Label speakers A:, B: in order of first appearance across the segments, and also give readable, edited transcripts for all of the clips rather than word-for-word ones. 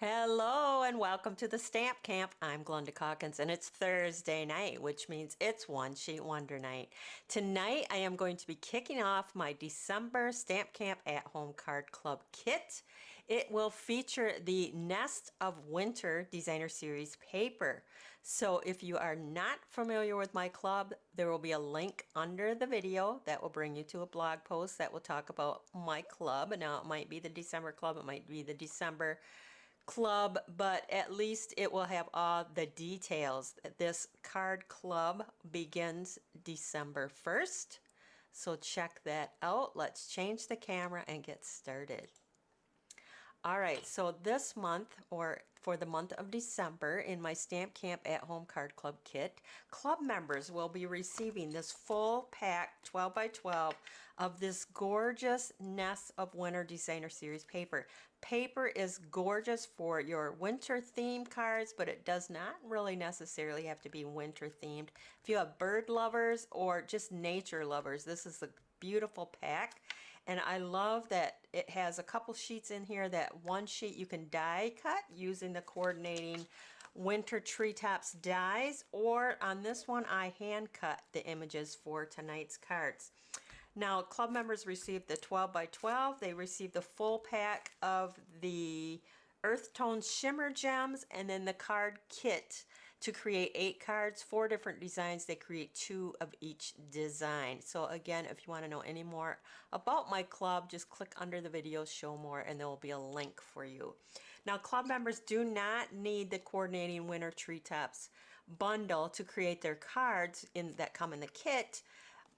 A: Hello and welcome to the Stamp Camp. I'm Glenda Calkins and it's Thursday night, which means it's One Sheet Wonder night. Tonight I am going to be kicking off my December Stamp Camp at Home Card Club kit. It will feature the Nest of Winter Designer Series paper. So if you are not familiar with my club, there will be a link under the video that will bring you to a blog post that will talk about my club. Now it might be the December club, it might be the December club, but at least it will have all the details. This card club begins December 1st, so check that out. Let's change the camera and get started. All right, so this month, or for the month of December, in my Stamp Camp at Home Card Club kit, club members will be receiving this full pack 12 by 12 of this gorgeous Nest of Winter Designer Series paper. Paper is gorgeous for your winter themed cards, but it does not really necessarily have to be winter themed. If you have bird lovers or just nature lovers, this is a beautiful pack. And I love that it has a couple sheets in here. That one sheet you can die cut using the coordinating winter treetops dies, or on this one I hand cut the images for tonight's cards. Now club members receive the 12 by 12. They receive the full pack of the earth tone shimmer gems and then the card kit to create 8 cards, 4 different designs. They create 2 of each design. So again, if you want to know any more about my club, just click under the video, show more, and there will be a link for you. Now club members do not need the coordinating winter treetops bundle to create their cards that come in the kit.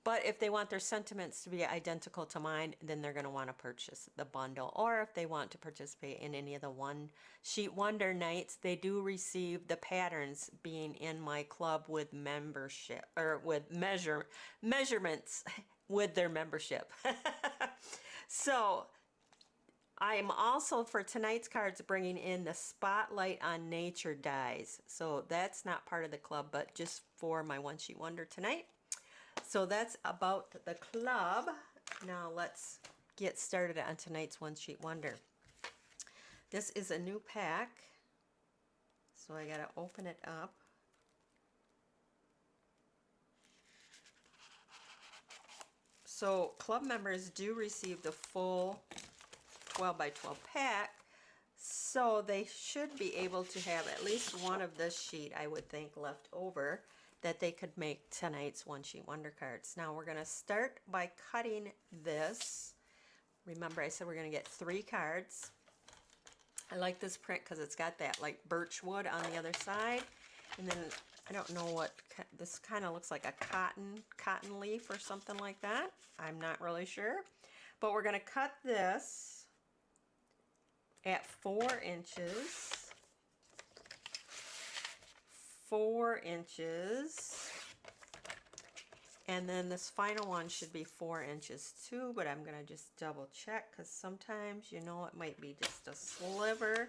A: But if they want their sentiments to be identical to mine, then they're going to want to purchase the bundle. Or if they want to participate in any of the One Sheet Wonder nights, they do receive the patterns being in my club with membership, or with measurements with their membership. So I'm also, for tonight's cards, bringing in the Spotlight on Nature dies. So that's not part of the club, but just for my One Sheet Wonder tonight. So that's about the club. Now let's get started on tonight's One Sheet Wonder. This is a new pack, so I gotta open it up. So club members do receive the full 12 by 12 pack, so they should be able to have at least one of this sheet, I would think, left over that they could make tonight's One Sheet Wonder cards. Now we're going to start by cutting this. Remember I said we're going to get 3 cards. I like this print because it's got that like birch wood on the other side. And then I don't know what, this kind of looks like a cotton leaf or something like that. I'm not really sure. But we're going to cut this at 4 inches. 4 inches, and then this final one should be 4 inches too, but I'm gonna just double check because sometimes, you know, it might be just a sliver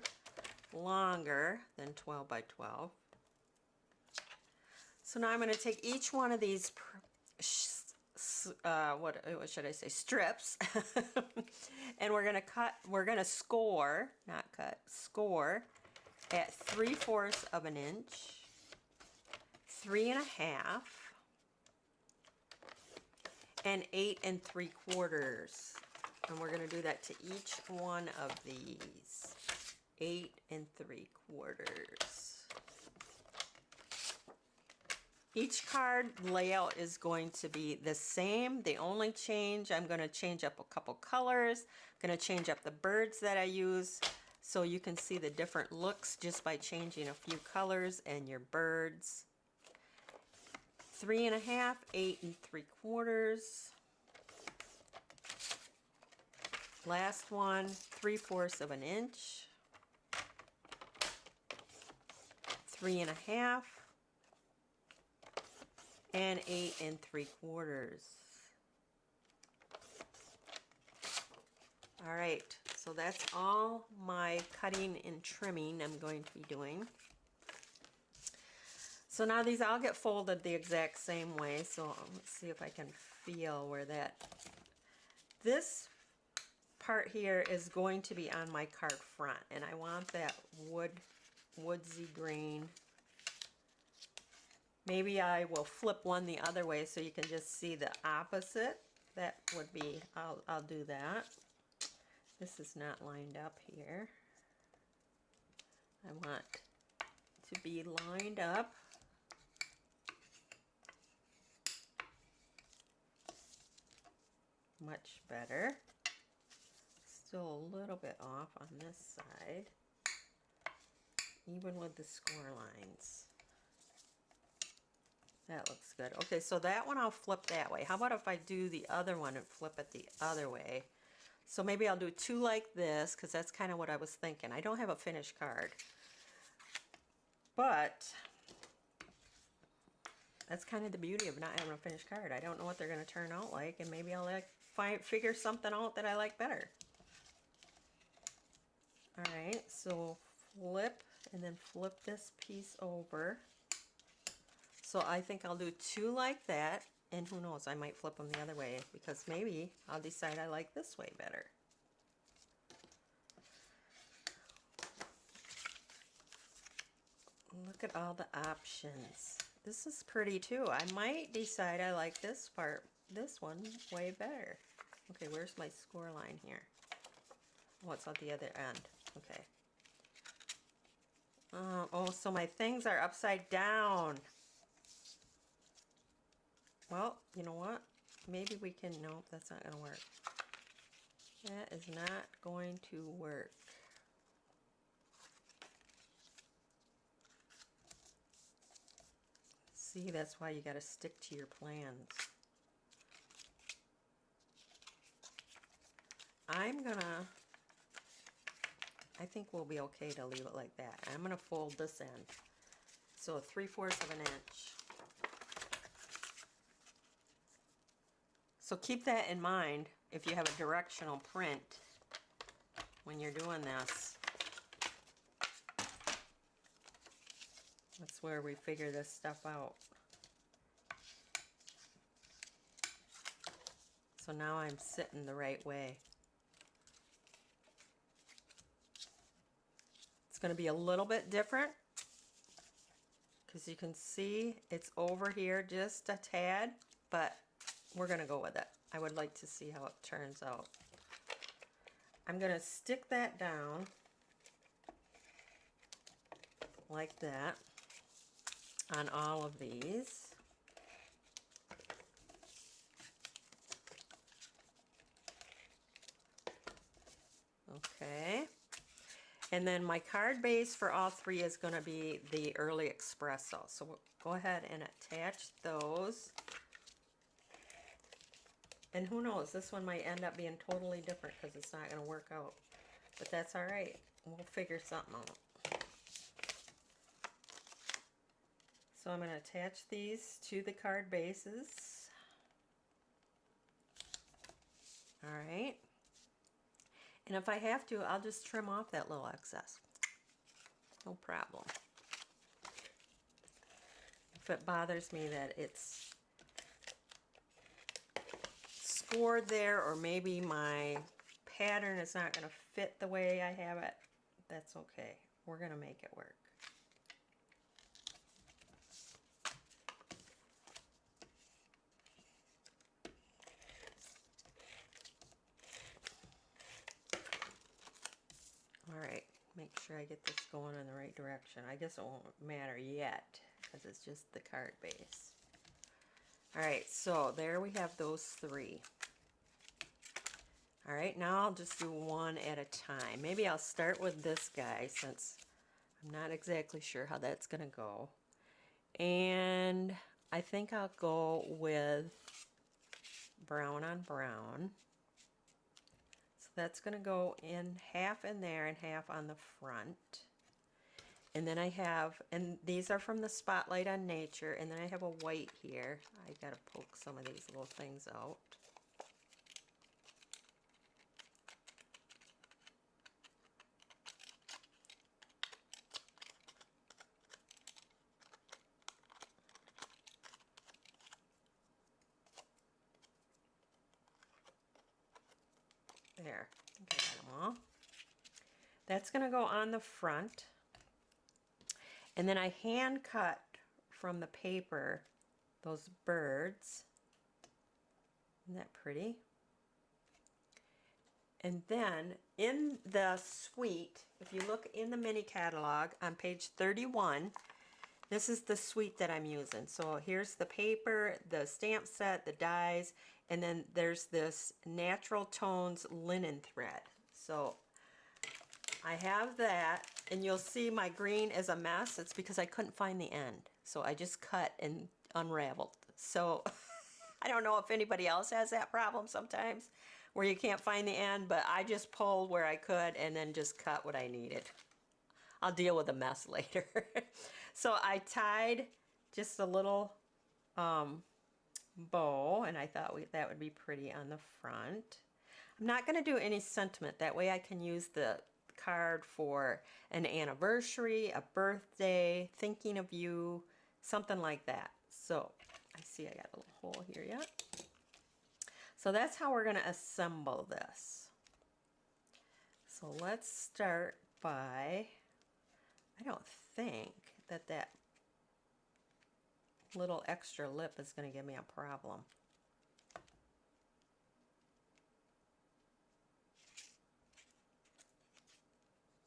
A: longer than 12 by 12. So now I'm going to take each one of these what should I say, strips, and we're gonna score, not cut, score at 3/4 of an inch, 3 1/2, and 8 3/4. And we're going to do that to each one of these. 8 3/4. Each card layout is going to be the same. The only change, I'm going to change up a couple colors. I'm going to change up the birds that I use, so you can see the different looks just by changing a few colors and your birds. 3 1/2, 8 3/4. Last one, 3/4 of an inch, 3 1/2, and 8 3/4. All right, so that's all my cutting and trimming I'm going to be doing. So now these all get folded the exact same way. So let's see if I can feel where this part here is going to be on my card front, and I want that woodsy green. Maybe I will flip one the other way so you can just see the opposite. That would be, I'll do that. This is not lined up here. I want to be lined up. Much better. Still a little bit off on this side, even with the score lines. That looks good. Okay, so that one I'll flip that way. How about if I do the other one and flip it the other way? So maybe I'll do two like this, because that's kind of what I was thinking. I don't have a finished card, but that's kind of the beauty of not having a finished card. I don't know what they're going to turn out like, and maybe I'll figure something out that I like better. All right, so flip and then flip this piece over. So I think I'll do two like that, and who knows, I might flip them the other way, because maybe I'll decide I like this way better. Look at all the options. This is pretty too. I might decide I like this part, this one, way better. Okay, where's my score line here? Oh, it's at the other end. Okay. Oh, so my things are upside down. Well, you know what? Maybe we can, no, that's not going to work. That is not going to work. See, that's why you got to stick to your plans. I think we'll be okay to leave it like that. I'm going to fold this end. So 3/4 of an inch. So keep that in mind if you have a directional print when you're doing this. That's where we figure this stuff out. So now I'm sitting the right way. It's going to be a little bit different because you can see it's over here just a tad, but we're going to go with it. I would like to see how it turns out. I'm going to stick that down like that on all of these. Okay. And then my card base for all three is going to be the Early Espresso. So we'll go ahead and attach those. And who knows, this one might end up being totally different because it's not going to work out. But that's all right. We'll figure something out. So I'm going to attach these to the card bases. All right. And if I have to, I'll just trim off that little excess. No problem. If it bothers me that it's scored there, or maybe my pattern is not going to fit the way I have it, that's okay. We're going to make it work. All right, make sure I get this going in the right direction. I guess it won't matter yet because it's just the card base. All right, so there we have those three. All right, now I'll just do one at a time. Maybe I'll start with this guy since I'm not exactly sure how that's going to go. And I think I'll go with brown on brown. So that's going to go in half in there and half on the front. And then I have, and these are from the Spotlight on Nature, and then I have a white here. I got to poke some of these little things out. There. Aw. That's going to go on the front. And then I hand cut from the paper those birds. Isn't that pretty? And then in the suite, if you look in the mini catalog on page 31, this is the suite that I'm using. So here's the paper, the stamp set, the dies, and then there's this natural tones linen thread. So I have that, and you'll see my green is a mess. It's because I couldn't find the end. So I just cut and unraveled. So I don't know if anybody else has that problem sometimes where you can't find the end, but I just pulled where I could and then just cut what I needed. I'll deal with the mess later. So I tied just a little bow, and I thought that would be pretty on the front. I'm not going to do any sentiment. That way I can use the card for an anniversary, a birthday, thinking of you, something like that. So I see I got a little hole here yet. So that's how we're going to assemble this. So let's start by, I don't think that little extra lip is going to give me a problem.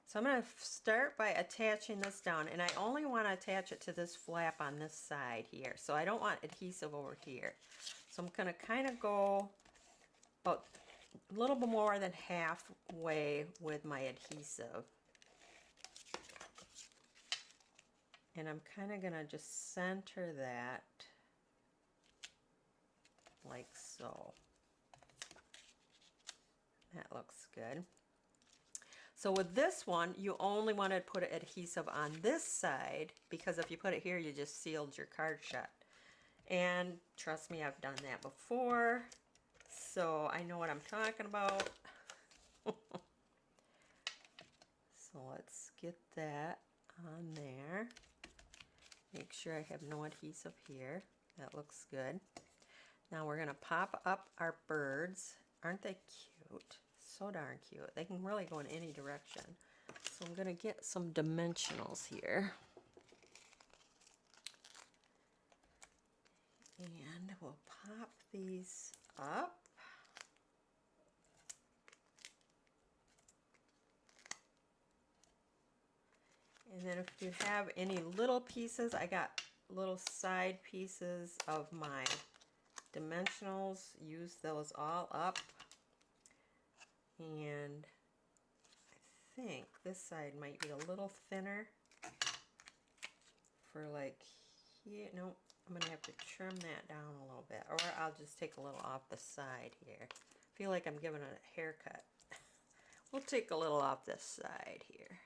A: So I'm going to start by attaching this down, and I only want to attach it to this flap on this side here. So I don't want adhesive over here. So I'm going to kind of go about a little bit more than halfway with my adhesive. And I'm kind of going to just center that like so. That looks good. So with this one, you only want to put adhesive on this side, because if you put it here, you just sealed your card shut. And trust me, I've done that before, so I know what I'm talking about. So let's get that on there. Make sure I have no adhesive here. That looks good. Now we're going to pop up our birds. Aren't they cute? So darn cute. They can really go in any direction. So I'm going to get some dimensionals here. And we'll pop these up. And then if you have any little pieces, I got little side pieces of my dimensionals. Use those all up. And I think this side might be a little thinner for like here. No, I'm gonna have to trim that down a little bit, or I'll just take a little off the side here. I feel like I'm giving it a haircut. We'll take a little off this side here.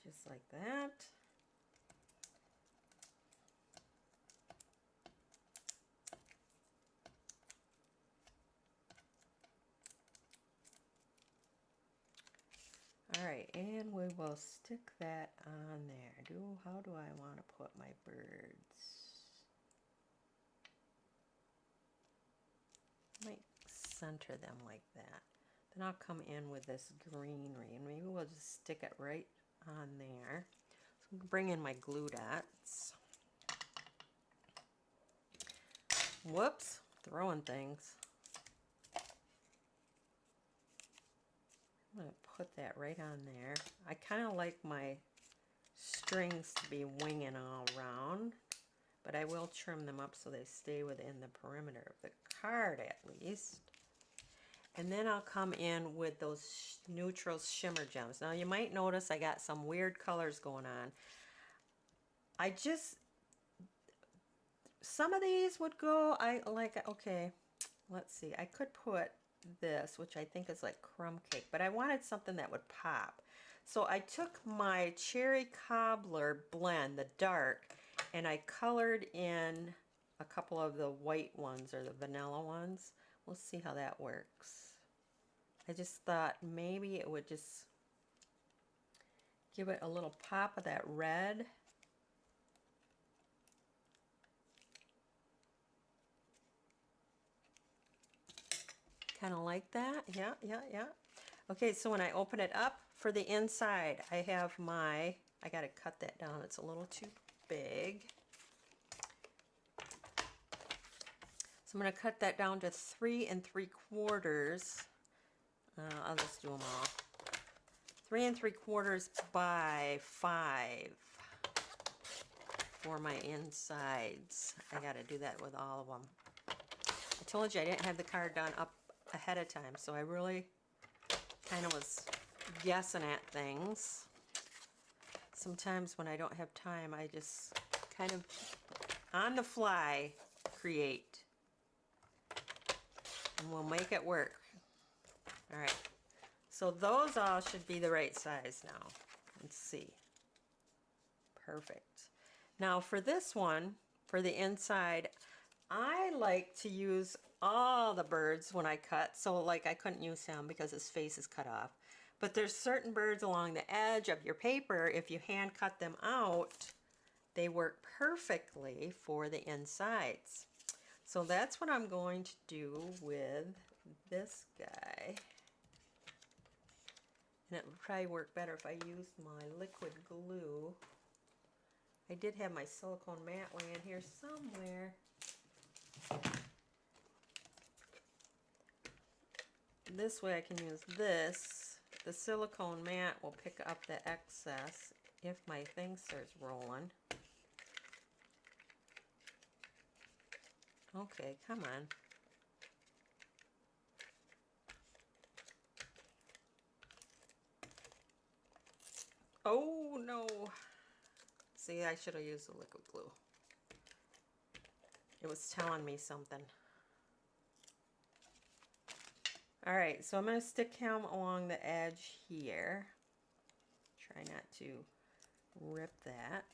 A: Just like that. All right, and we will stick that on there. How do I want to put my birds? Might center them like that. Then I'll come in with this greenery, and maybe we'll just stick it right on there. So I'm gonna bring in my glue dots. Whoops, throwing things. I'm going to put that right on there. I kind of like my strings to be winging all around, but I will trim them up so they stay within the perimeter of the card at least. And then I'll come in with those neutral shimmer gems. Now you might notice I got some weird colors going on. Some of these would go, okay, let's see. I could put this, which I think is like crumb cake, but I wanted something that would pop. So I took my cherry cobbler blend, the dark, and I colored in a couple of the white ones or the vanilla ones. We'll see how that works. I just thought maybe it would just Give it a little pop of that red. Kind of like that. Yeah, yeah, yeah. Okay, so when I open it up for the inside, I have my, I got to cut that down. It's a little too big. So I'm going to cut that down to 3 3/4. I'll just do them all. 3 3/4 by 5 for my insides. I got to do that with all of them. I told you I didn't have the card done up ahead of time, so I really kind of was guessing at things. Sometimes when I don't have time, I just kind of on the fly create, and we'll make it work. All right, so those all should be the right size now. Let's see. Perfect. Now for this one, for the inside, I like to use all the birds when I cut. So like I couldn't use him because his face is cut off. But there's certain birds along the edge of your paper, if you hand cut them out, they work perfectly for the insides. So that's what I'm going to do with this guy. And it would probably work better if I used my liquid glue. I did have my silicone mat laying here somewhere. This way I can use this. The silicone mat will pick up the excess if my thing starts rolling. Okay, come on. Oh no. See, I should have used the liquid glue. It was telling me something. All right, so I'm going to stick him along the edge here. Try not to rip that.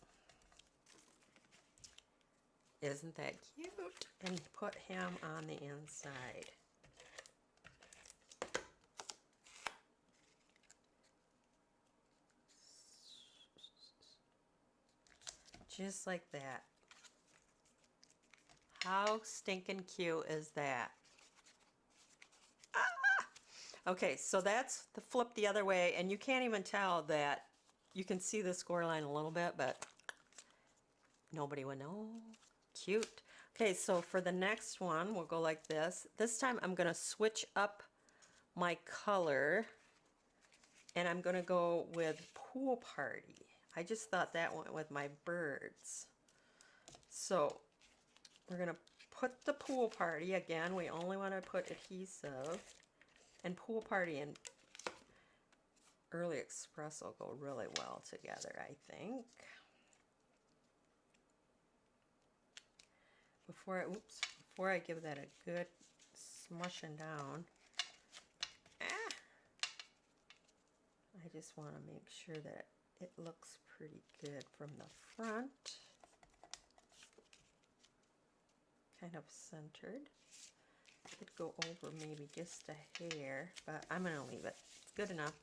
A: Isn't that cute? And put him on the inside. Just like that. How stinking cute is that? Okay, so that's the flip the other way, and you can't even tell that you can see the score line a little bit, but nobody would know. Cute. Okay, so for the next one, we'll go like this. This time I'm going to switch up my color, and I'm going to go with Pool Party. I just thought that went with my birds. So we're going to put the Pool Party, again, we only want to put adhesive, and Pool Party and Early Express will go really well together, I think. Before I give that a good smushing down, I just want to make sure that it looks pretty good from the front. Kind of centered. Could go over maybe just a hair, but I'm going to leave it. It's good enough.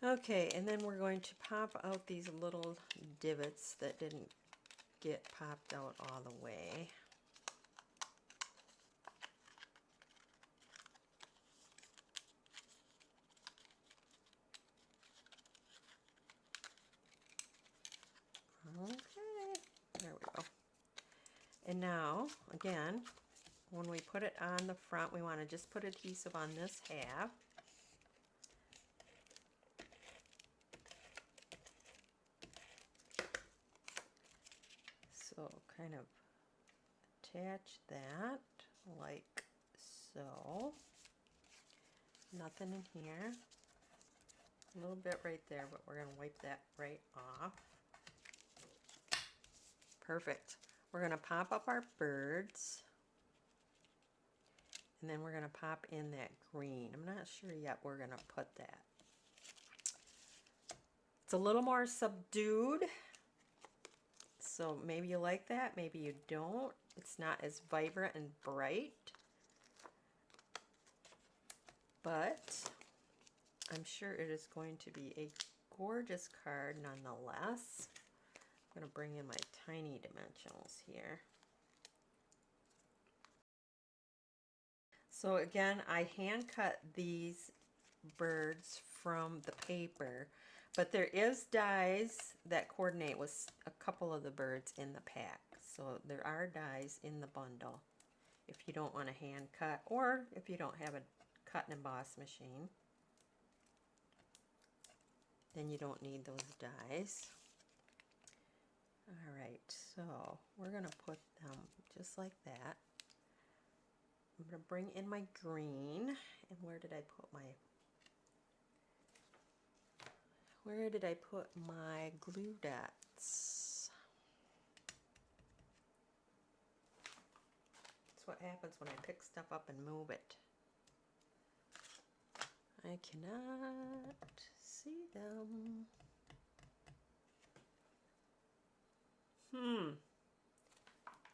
A: Okay, and then we're going to pop out these little divots that didn't get popped out all the way. Okay, there we go. And now, again, when we put it on the front, we want to just put adhesive on this half. So kind of attach that like so. Nothing in here. A little bit right there, but we're going to wipe that right off. Perfect. We're going to pop up our birds. And then we're going to pop in that green. I'm not sure yet where we're going to put that. It's a little more subdued. So maybe you like that, maybe you don't. It's not as vibrant and bright. But I'm sure it is going to be a gorgeous card nonetheless. I'm going to bring in my tiny dimensionals here. So again, I hand cut these birds from the paper, but there is dies that coordinate with a couple of the birds in the pack. So there are dies in the bundle if you don't want to hand cut, or if you don't have a cut and emboss machine, then you don't need those dies. All right, so we're going to put them just like that. I'm going to bring in my green, and where did I put my glue dots? That's what happens when I pick stuff up and move it. I cannot see them.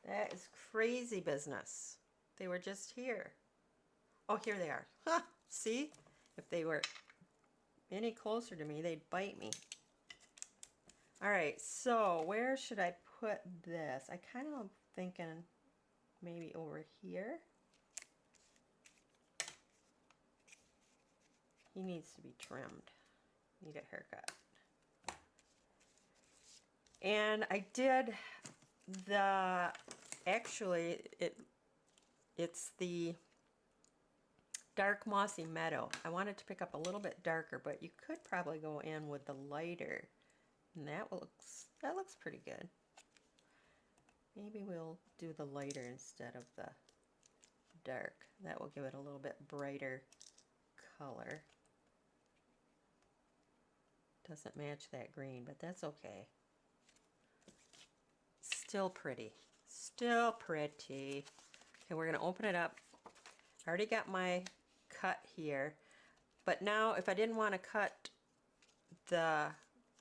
A: That is crazy business. They were just here. Oh, here they are. Huh, see? If they were any closer to me, they'd bite me. All right, so where should I put this? I kind of am thinking maybe over here. He needs to be trimmed. Need a haircut. And I did actually it's the dark mossy meadow. I wanted to pick up a little bit darker, but you could probably go in with the lighter, and that looks pretty good. Maybe we'll do the lighter instead of the dark. That will give it a little bit brighter color. Doesn't match that green, but that's okay. Still pretty. Still pretty. Okay, we're going to open it up. I already got my cut here, but now if I didn't want to cut the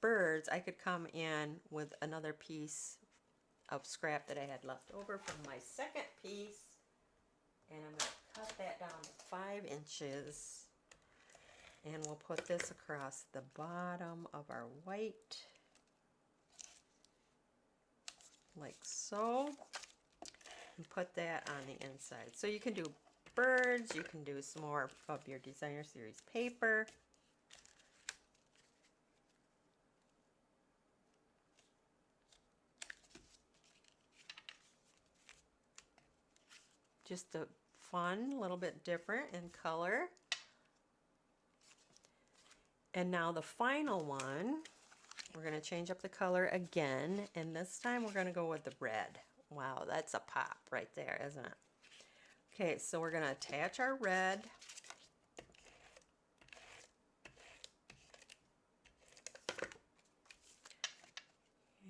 A: birds, I could come in with another piece of scrap that I had left over from my second piece, and I'm going to cut that down to 5 inches, and we'll put this across the bottom of our white like so, and put that on the inside. So you can do birds, you can do some more of your designer series paper. Just a fun, little bit different in color. And now the final one, we're going to change up the color again, and this time we're going to go with the red. Wow, that's a pop right there, isn't it? Okay, so we're going to attach our red.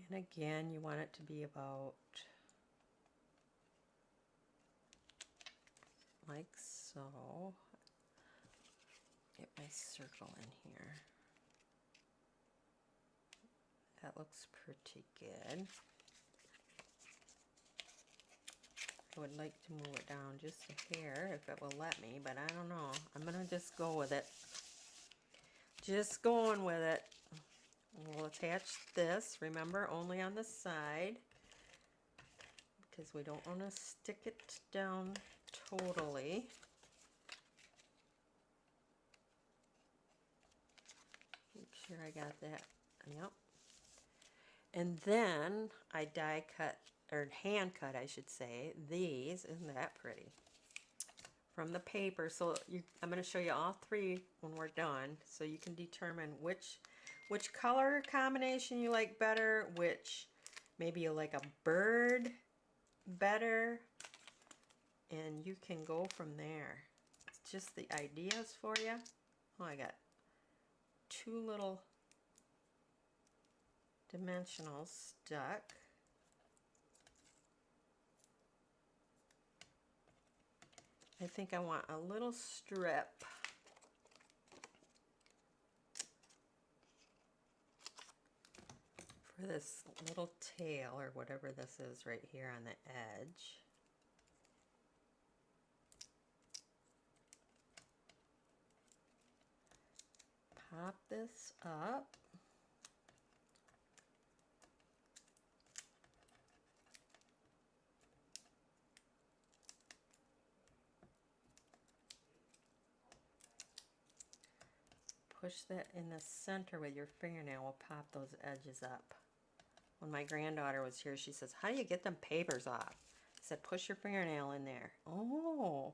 A: And again, you want it to be about like so. Get my circle in here. That looks pretty good. I would like to move it down just a hair if it will let me, but I don't know. I'm going to just go with it. Just going with it. We'll attach this, remember, only on the side, because we don't want to stick it down totally. Make sure I got that. Yep. And then I die cut, or hand cut I should say, these. Isn't that pretty? From the paper. So I'm going to show you all 3 when we're done, so you can determine which color combination you like better, which maybe you like a bird better, and you can go from there. It's just the ideas for you. Oh, I got 2 little dimensionals stuck. I think I want a little strip for this little tail, or whatever this is right here on the edge. Pop this up. push that in the center with your fingernail will pop those edges up. When my granddaughter was here, she says, how do you get them papers off? I said, push your fingernail in there. Oh.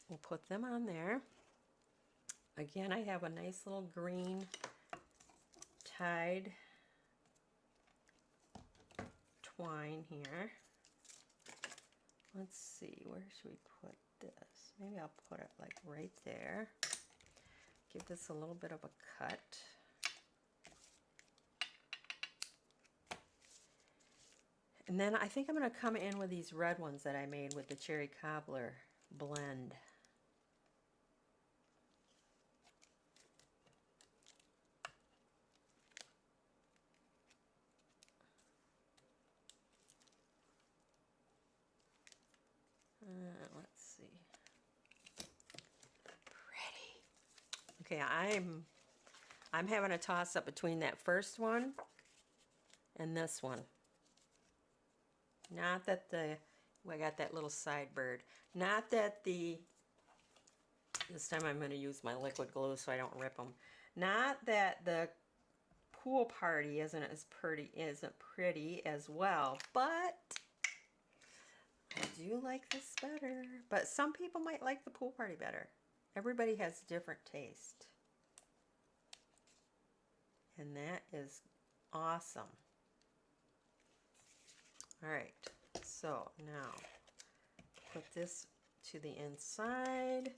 A: We'll put them on there. Again, I have a nice little green tied twine here. Let's see, where should we put this? Maybe I'll put it like right there. Give this a little bit of a cut. And then I think I'm going to come in with these red ones that I made with the cherry cobbler blend. Let's see. Pretty. Okay, I'm having a toss up between that first one and this one. Not that I got that little side bird. Not that this time I'm going to use my liquid glue so I don't rip them. Not that the pool party isn't pretty as well, but I do like this better. But some people might like the pool party better. Everybody has different taste. And that is awesome. All right, so now put this to the inside,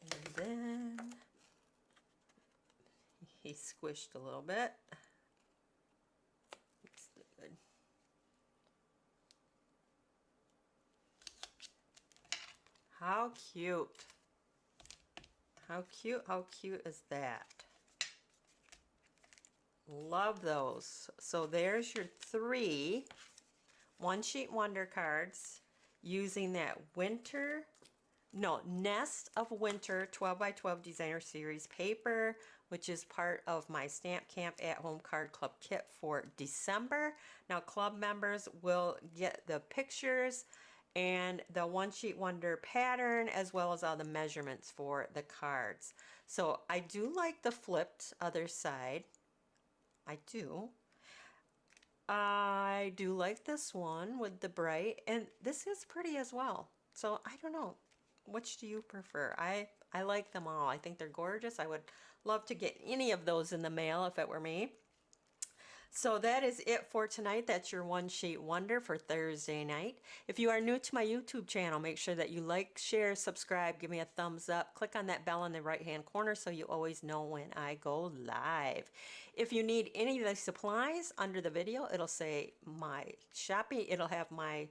A: and then he squished a little bit. It's good. How cute. How cute is that? Love those. So there's your 3 One Sheet Wonder cards using that Nest of Winter 12 by 12 Designer Series paper, which is part of my Stamp Camp at Home Card Club kit for December. Now club members will get the pictures and the One Sheet Wonder pattern as well as all the measurements for the cards. So I do like the flipped other side. I do. I do like this one with the bright, and this is pretty as well. So I don't know, which do you prefer? I like them all. I think they're gorgeous. I would love to get any of those in the mail if it were me. So that is it for tonight. That's your One Sheet Wonder for Thursday night. If you are new to my YouTube channel, make sure that you like, share, subscribe, give me a thumbs up. Click on that bell in the right-hand corner so you always know when I go live. If you need any of the supplies under the video, it'll say my shopping. It'll have my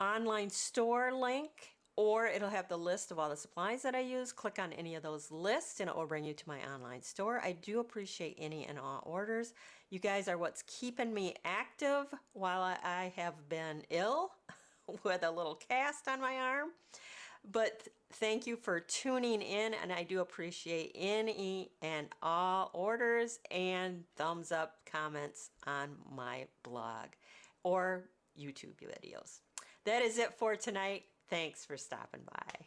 A: online store link, or it'll have the list of all the supplies that I use. Click on any of those lists and it will bring you to my online store. I do appreciate any and all orders. You guys are what's keeping me active while I have been ill with a little cast on my arm. But thank you for tuning in, and I do appreciate any and all orders and thumbs up comments on my blog or YouTube videos. That is it for tonight. Thanks for stopping by.